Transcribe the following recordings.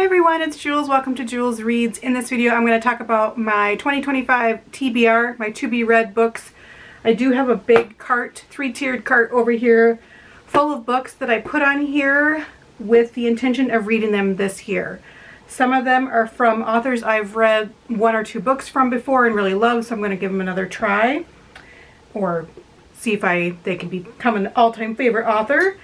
everyone, it's Jules. Welcome to Jules Reads. In this video I'm going to talk about my 2025 TBR, my to be read books. I do have a big cart, three-tiered cart over here full of books that I put on here with the intention of reading them this year. Some of them are from authors I've read one or two books from before and really love, so I'm going to give them another try or see if they can become an all-time favorite author.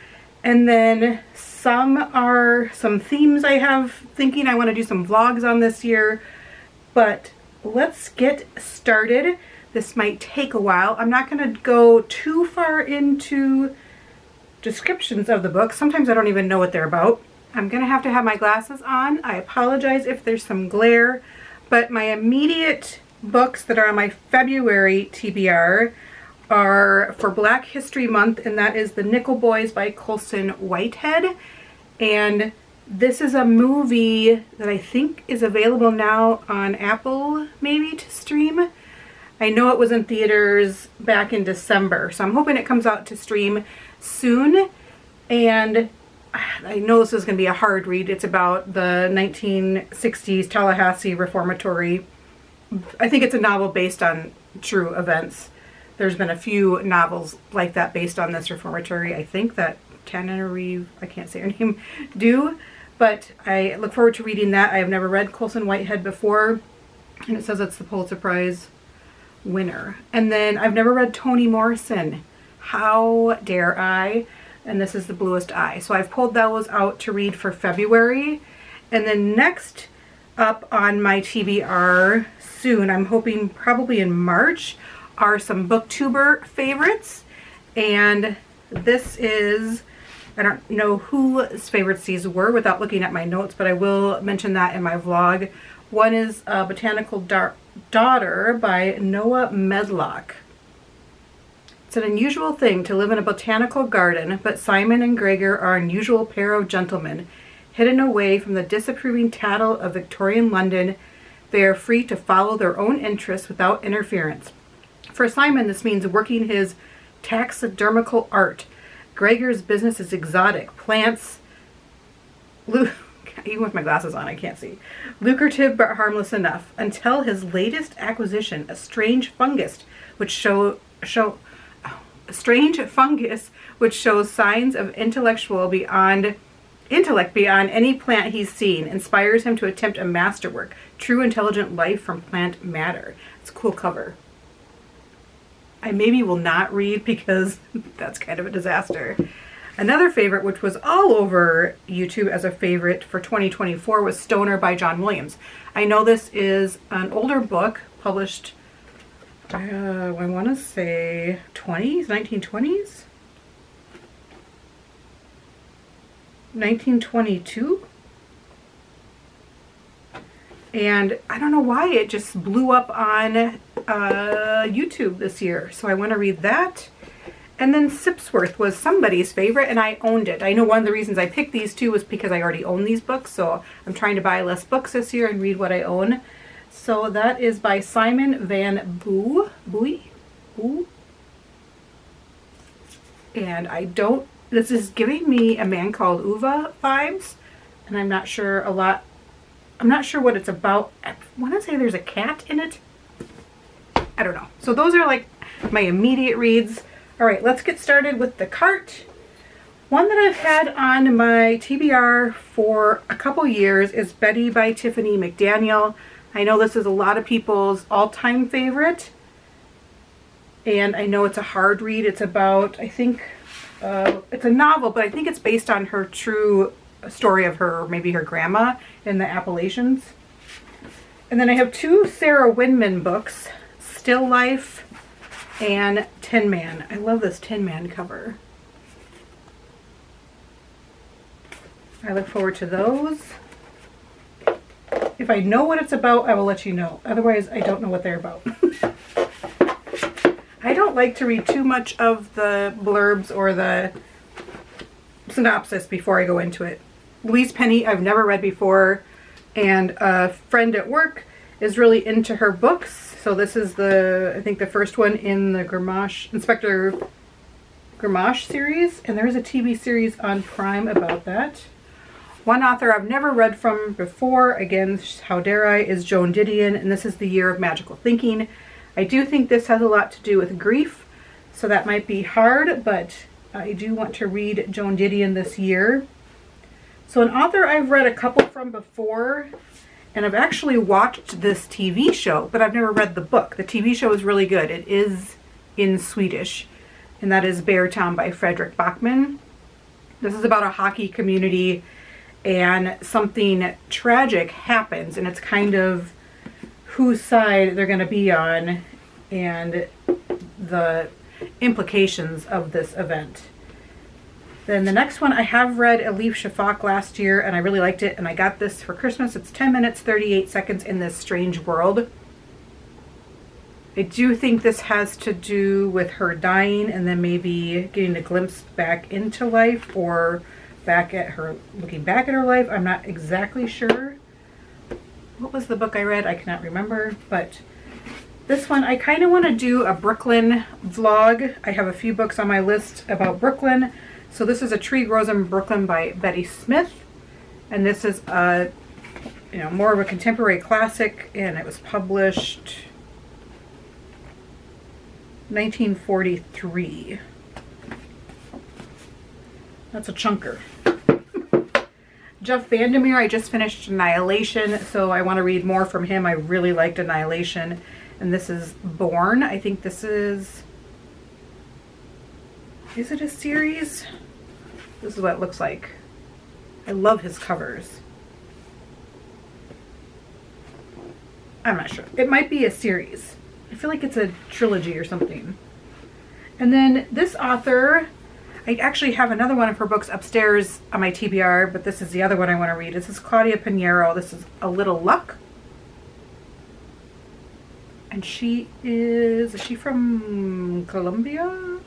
And then some are some themes I have thinking I want to do some vlogs on this year. But let's get started. This might take a while. I'm not going to go too far into descriptions of the book. Sometimes I don't even know what they're about. I'm going to have my glasses on. I apologize if there's some glare. But my immediate books that are on my February TBR are for Black History Month, and that is The Nickel Boys by Colson Whitehead. And this is a movie that I think is available now on Apple maybe to stream. I know it was in theaters back in December, so I'm hoping it comes out to stream soon. And I know this is going to be a hard read. It's about the 1960s Tallahassee Reformatory. I think it's a novel based on true events. There's been a few novels like that based on this reformatory. I think that Tana Reeve, I can't say her name, do. But I look forward to reading that. I have never read Colson Whitehead before. And it says it's the Pulitzer Prize winner. And then I've never read Toni Morrison. How dare I? And this is The Bluest Eye. So I've pulled those out to read for February. And then next up on my TBR soon, I'm hoping probably in March, are some booktuber favorites. And this is, I don't know whose favorites these were without looking at my notes, but I will mention that in my vlog. One is Botanical Daughter by Noah Medlock. It's an unusual thing to live in a botanical garden, but Simon and Gregor are an unusual pair of gentlemen. Hidden away from the disapproving tattle of Victorian London, they are free to follow their own interests without interference. For Simon, this means working his taxidermical art. Gregor's business is exotic. Plants, even with my glasses on, I can't see. Lucrative but harmless enough. Until his latest acquisition, a strange fungus, which shows signs of intellect beyond any plant he's seen, inspires him to attempt a masterwork. True intelligent life from plant matter. It's a cool cover. I maybe will not read because that's kind of a disaster. Another favorite, which was all over YouTube as a favorite for 2024, was Stoner by John Williams. I know this is an older book published, I want to say 1920s? 1922? And I don't know why it just blew up on YouTube this year. So I want to read that. And then Sipsworth was somebody's favorite, and I owned it. I know one of the reasons I picked these two was because I already own these books. So I'm trying to buy less books this year and read what I own. So that is by Simon Van Boey. And this is giving me A Man Called Uva vibes. And I'm not sure what it's about. I want to say there's a cat in it. I don't know. So those are like my immediate reads. All right, let's get started with the cart. One that I've had on my TBR for a couple years is Betty by Tiffany McDaniel. I know this is a lot of people's all-time favorite. And I know it's a hard read. It's about, I think, it's a novel, but I think it's based on her true story of maybe her grandma in the Appalachians. And then I have two Sarah Winman books, Still Life and Tin Man. I love this Tin Man cover. I look forward to those. If I know what it's about, I will let you know. Otherwise, I don't know what they're about. I don't like to read too much of the blurbs or the synopsis before I go into it. Louise Penny, I've never read before, and a friend at work is really into her books. So this is I think the first one in the Inspector Gamache series, and there's a TV series on Prime about that. One author I've never read from before, again, how dare I, is Joan Didion, and this is The Year of Magical Thinking. I do think this has a lot to do with grief, so that might be hard, but I do want to read Joan Didion this year. So an author I've read a couple from before, and I've actually watched this TV show, but I've never read the book. The TV show is really good. It is in Swedish, and that is Beartown by Fredrik Backman. This is about a hockey community, and something tragic happens, and it's kind of whose side they're going to be on and the implications of this event. Then the next one, I have read Elif Shafak last year, and I really liked it, and I got this for Christmas. It's 10 minutes, 38 seconds in this strange world. I do think this has to do with her dying and then maybe getting a glimpse back into life, or back at her, looking back at her life. I'm not exactly sure. What was the book I read? I cannot remember, but this one, I kind of want to do a Brooklyn vlog. I have a few books on my list about Brooklyn. So this is A Tree Grows in Brooklyn by Betty Smith, and this is a, more of a contemporary classic, and it was published 1943. That's a chunker. Jeff Vandermeer, I just finished Annihilation, so I want to read more from him. I really liked Annihilation, and this is Born. I think this is it a series? This is what it looks like. I love his covers. I'm not sure. It might be a series. I feel like it's a trilogy or something. And then this author, I actually have another one of her books upstairs on my TBR, but this is the other one I want to read. This is Claudia Pinheiro. This is A Little Luck. And is she from Colombia?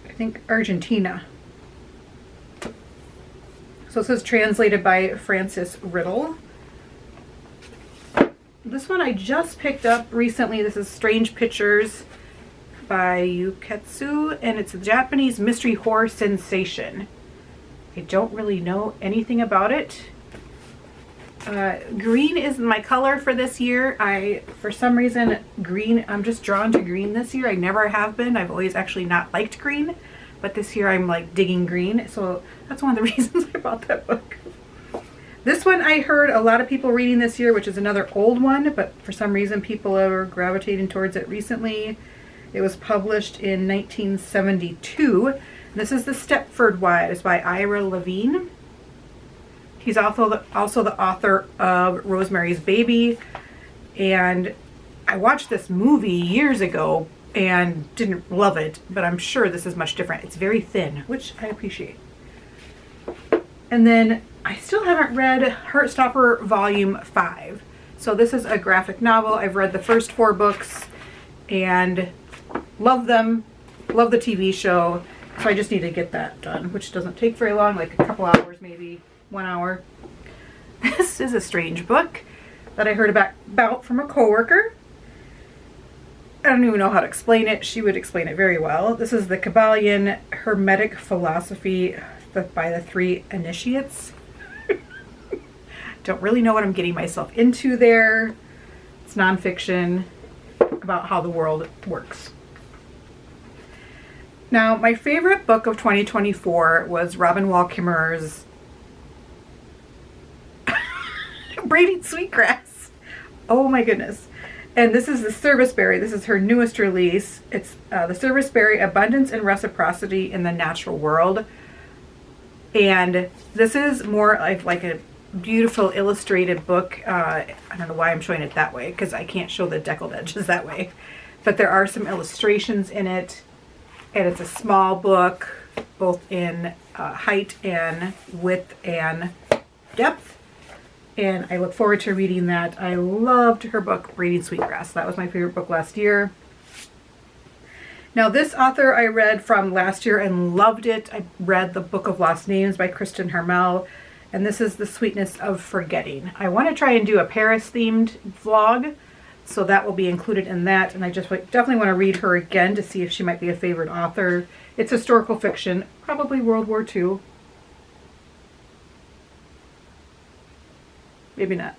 I think Argentina. So this is translated by Frances Riddle. This one I just picked up recently. This is Strange Pictures by Yuketsu, and it's a Japanese mystery horror sensation. I don't really know anything about it. Green is my color for this year. For some reason, I'm just drawn to green this year. I never have been. I've always actually not liked green, but this year I'm like digging green. So that's one of the reasons I bought that book. This one I heard a lot of people reading this year, which is another old one, but for some reason people are gravitating towards it recently. It was published in 1972. This is The Stepford Wives by Ira Levine. He's also the author of Rosemary's Baby, and I watched this movie years ago and didn't love it, but I'm sure this is much different. It's very thin, which I appreciate. And then I still haven't read Heartstopper Volume 5. So this is a graphic novel. I've read the first 4 books and love them, love the TV show, so I just need to get that done, which doesn't take very long, like a couple hours, maybe 1 hour. This is a strange book that I heard about from a coworker. I don't even know how to explain it. She would explain it very well. This is The Kabbalion Hermetic Philosophy by the 3 Initiates. Don't really know what I'm getting myself into there. It's nonfiction about how the world works. Now, my favorite book of 2024 was Robin Wall Kimmerer's Braiding Sweetgrass. Oh my goodness. And this is the Serviceberry. This is her newest release. It's the Serviceberry Abundance and Reciprocity in the Natural World. And this is more like a beautiful illustrated book. I don't know why I'm showing it that way, because I can't show the deckled edges that way. But there are some illustrations in it. And it's a small book, both in height and width and depth. And I look forward to reading that. I loved her book, Braiding Sweetgrass. That was my favorite book last year. Now, this author I read from last year and loved it. I read The Book of Lost Names by Kristen Harmel. And this is The Sweetness of Forgetting. I want to try and do a Paris-themed vlog, So that will be included in that. And I just definitely want to read her again to see if she might be a favorite author. It's historical fiction, probably World War II. Maybe not.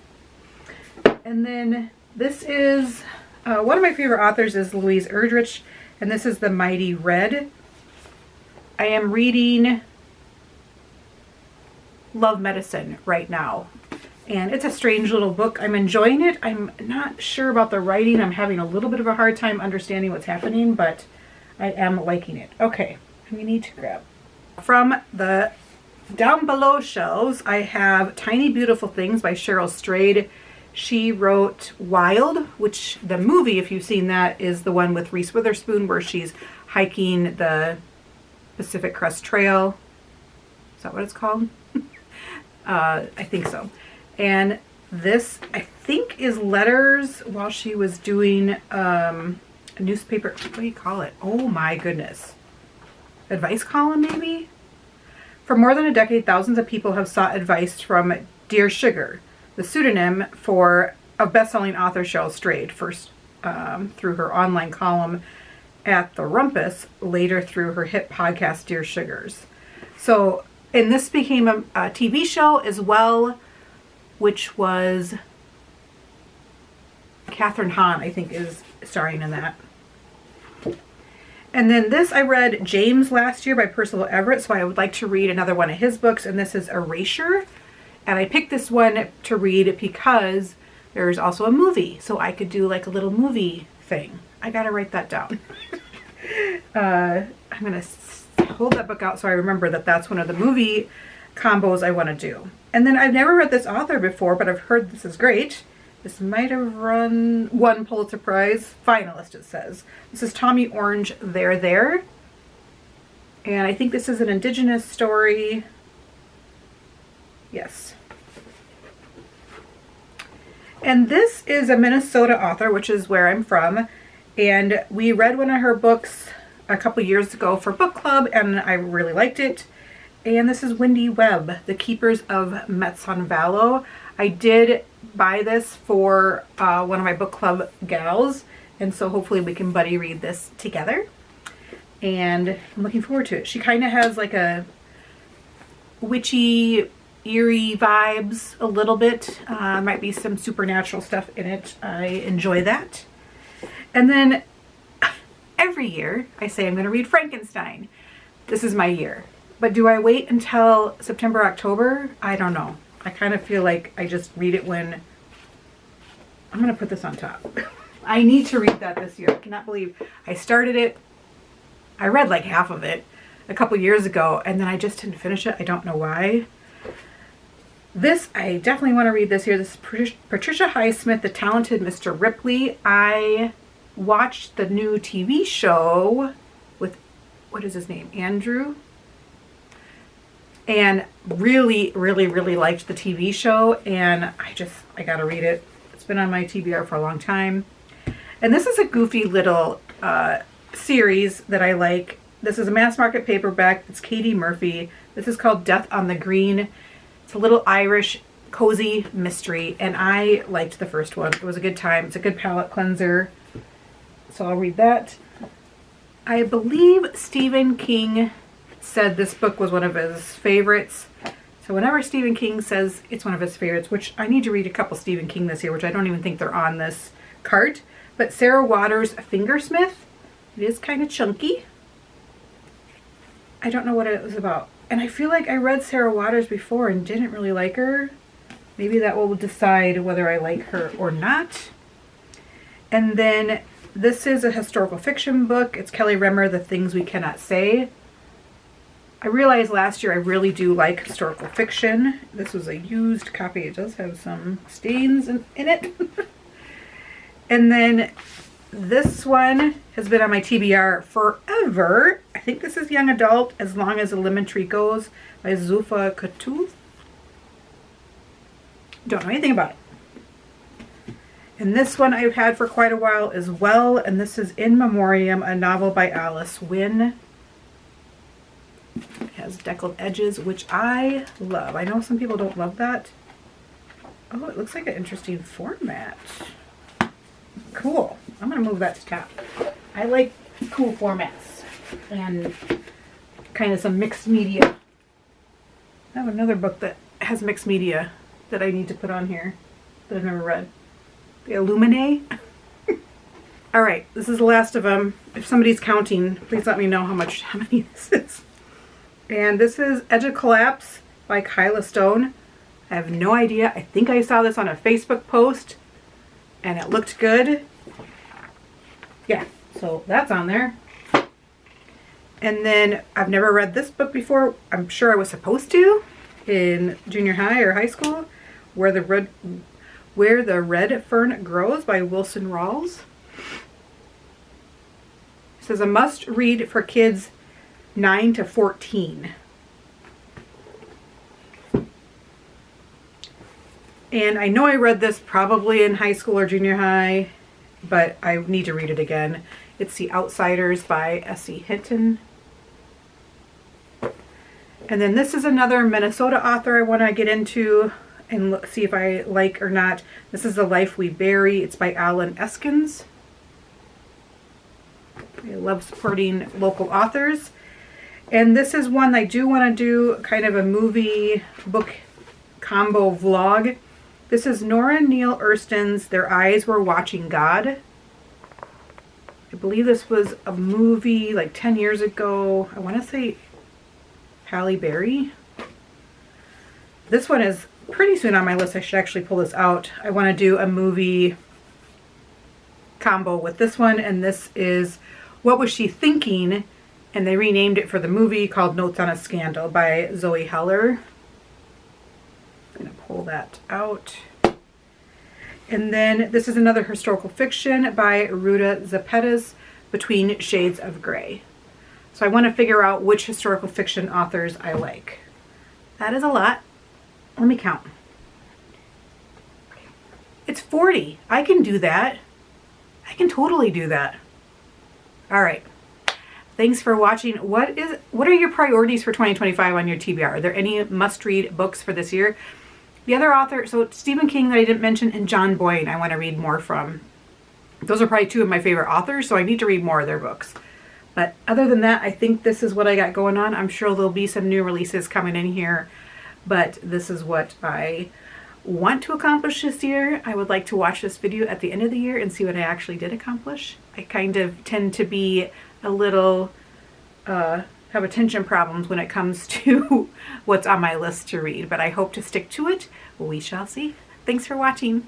And then this is, one of my favorite authors is Louise Erdrich, and this is The Mighty Red. I am reading Love Medicine right now. And it's a strange little book. I'm enjoying it. I'm not sure about the writing. I'm having a little bit of a hard time understanding what's happening, but I am liking it. Okay, we need to grab. From the down below shelves, I have Tiny Beautiful Things by Cheryl Strayed. She wrote Wild, which the movie, if you've seen that, is the one with Reese Witherspoon where she's hiking the Pacific Crest Trail. Is that what it's called? I think so. And this, I think, is letters while she was doing a newspaper. What do you call it? Oh my goodness. Advice column, maybe? For more than a decade, thousands of people have sought advice from Dear Sugar, the pseudonym for a best-selling author Cheryl Strayed, first through her online column at The Rumpus, later through her hit podcast Dear Sugars. So, and this became a TV show as well, which was Catherine Hahn, I think, is starring in that. And then this, I read James last year by Percival Everett, so I would like to read another one of his books, and this is Erasure. And I picked this one to read because there's also a movie, so I could do like a little movie thing. I gotta write that down. I'm gonna hold that book out so I remember that that's one of the movie combos I want to do. And then I've never read this author before, but I've heard this is great. This might have won Pulitzer Prize finalist, it says. This is Tommy Orange, There. And I think this is an Indigenous story. Yes. And this is a Minnesota author, which is where I'm from. And we read one of her books a couple years ago for book club, and I really liked it. And this is Wendy Webb, The Keepers of Metsanvalo. I did buy this for one of my book club gals, and so hopefully we can buddy read this together. And I'm looking forward to it. She kind of has like a witchy, eerie vibes a little bit. Might be some supernatural stuff in it. I enjoy that. And then every year I say I'm going to read Frankenstein. This is my year. But do I wait until September, October? I don't know. I kind of feel like I just read it when... I'm going to put this on top. I need to read that this year. I cannot believe I started it. I read like half of it a couple years ago, and then I just didn't finish it. I don't know why. This, I definitely want to read this year. This is Patricia Highsmith, The Talented Mr. Ripley. I watched the new TV show with, what is his name? Andrew? And really, really, really liked the TV show, and I gotta read it. It's been on my TBR for a long time. And this is a goofy little series that I like. This is a mass market paperback. It's Katie Murphy. This is called Death on the Green. It's a little Irish cozy mystery, and I liked the first one. It was a good time. It's a good palate cleanser. So I'll read that. I believe Stephen King said this book was one of his favorites. So whenever Stephen King says it's one of his favorites, which I need to read a couple Stephen King this year, which I don't even think they're on this cart, but Sarah Waters' Fingersmith. It is kind of chunky. I don't know what it was about. And I feel like I read Sarah Waters before and didn't really like her. Maybe that will decide whether I like her or not. And then this is a historical fiction book. It's Kelly Remmer, The Things We Cannot Say. I realized last year I really do like historical fiction. This was a used copy. It does have some stains in it. And then this one has been on my TBR forever. I think this is young adult, As Long as the Lemon Tree Goes by Zulfa Katouf. Don't know anything about it. And this one I've had for quite a while as well. And this is In Memoriam, a novel by Alice Wynne. It has deckled edges, which I love. I know some people don't love that. Oh, it looks like an interesting format. cool. I'm going to move that to top. I like cool formats and kind of some mixed media. I have another book that has mixed media that I need to put on here that I've never read. The Illuminae. All right, this is the last of them. If somebody's counting, please let me know how many this is. And this is Edge of Collapse by Kyla Stone. I have no idea. I think I saw this on a Facebook post and it looked good. Yeah, so that's on there. And then I've never read this book before. I'm sure I was supposed to in junior high or high school. Where the Red Fern Grows by Wilson Rawls. It says a must read for kids 9 to 14. And I know I read this probably in high school or junior high, but I need to read it again. It's The Outsiders by S.E. Hinton. And then this is another Minnesota author I want to get into and see if I like or not. This is The Life We Bury. It's by Alan Eskins. I love supporting local authors. And this is one I do want to do kind of a movie book combo vlog. This is Nora Neale Hurston's Their Eyes Were Watching God. I believe this was a movie like 10 years ago. I want to say Halle Berry. This one is pretty soon on my list. I should actually pull this out. I want to do a movie combo with this one, and this is What Was She Thinking? And they renamed it for the movie called Notes on a Scandal by Zoe Heller. I'm going to pull that out. And then this is another historical fiction by Ruta Zapata's Between Shades of Grey. So I want to figure out which historical fiction authors I like. That is a lot. Let me count. It's 40. I can do that. I can totally do that. All right. Thanks for watching. What are your priorities for 2025 on your TBR? Are there any must-read books for this year? The other author, so Stephen King that I didn't mention, and John Boyne I want to read more from. Those are probably two of my favorite authors, so I need to read more of their books. But other than that, I think this is what I got going on. I'm sure there'll be some new releases coming in here, but this is what I want to accomplish this year. I would like to watch this video at the end of the year and see what I actually did accomplish. I kind of tend to be a little, have attention problems when it comes to what's on my list to read, but I hope to stick to it. We shall see. Thanks for watching.